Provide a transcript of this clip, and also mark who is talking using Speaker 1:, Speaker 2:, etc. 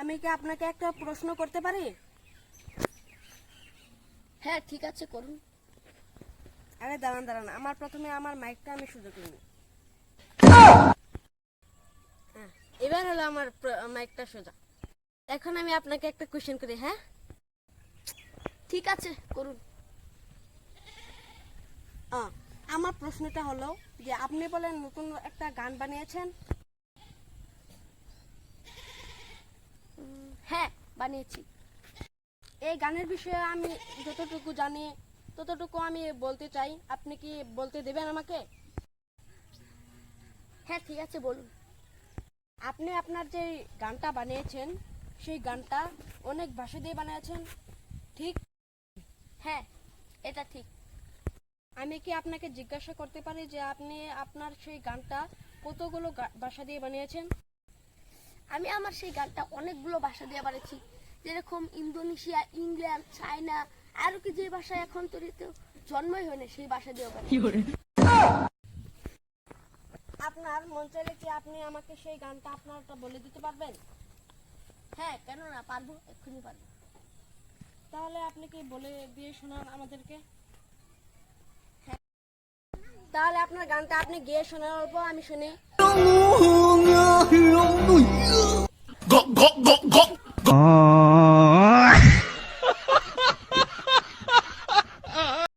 Speaker 1: আমি কি আপনাকে একটা প্রশ্ন করতে পারি?
Speaker 2: হ্যাঁ ঠিক আছে, করুন।
Speaker 1: আরে দাঁড়ান দাঁড়ান, প্রথমে আমার মাইকটা আমি সোজা করে নিই। হ্যাঁ, এবার হলো আমার মাইকটা সোজা। এখন আমি আপনাকে একটা কোশ্চেন করি, হ্যাঁ?
Speaker 2: ঠিক আছে, করুন।
Speaker 1: আমার প্রশ্নটা হলো যে আপনি বলেন নতুন একটা গান বানিয়েছেন।
Speaker 2: হ্যাঁ, বানিয়েছি।
Speaker 1: এই গানের বিষয়ে আমি যতটুকু জানি ততটুকু আমি বলতে চাই, আপনি কি বলতে দেবেন আমাকে?
Speaker 2: হ্যাঁ ঠিক আছে, বলুন।
Speaker 1: আপনি আপনার যে গানটা বানিয়েছেন সেই গানটা অনেক ভাষা দিয়ে বানিয়েছেন, ঠিক?
Speaker 2: হ্যাঁ, এটা ঠিক।
Speaker 1: আমি কি আপনাকে জিজ্ঞাসা করতে পারি যে আপনি আপনার সেই গানটা কতগুলো ভাষা দিয়ে বানিয়েছেন?
Speaker 2: আমি আমার সেই গানটা অনেকগুলো ভাষা দিয়ে বানিয়েছি, যেরকম ইন্দোনেশিয়া, ইংল্যান্ড, চায়না, আরো কি যে ভাষা এখন তৈরিতে জন্মই হয় না সেই ভাষা দিয়ে বানিয়েছি।
Speaker 1: আপনার মন চাইলে কি আপনি আমাকে সেই গানটা আপনারটা বলে দিতে পারবেন?
Speaker 2: হ্যাঁ, কেন না, পারবো, এক্ষুনি পারবো।
Speaker 1: তাহলে আপনি কি বলে দিয়ে শোনান আমাদেরকে।
Speaker 2: হ্যাঁ।
Speaker 1: তাহলে আপনার গানটা আপনি গিয়ে শোনার অল্প আমি শুনি।
Speaker 3: Go, go, go, go.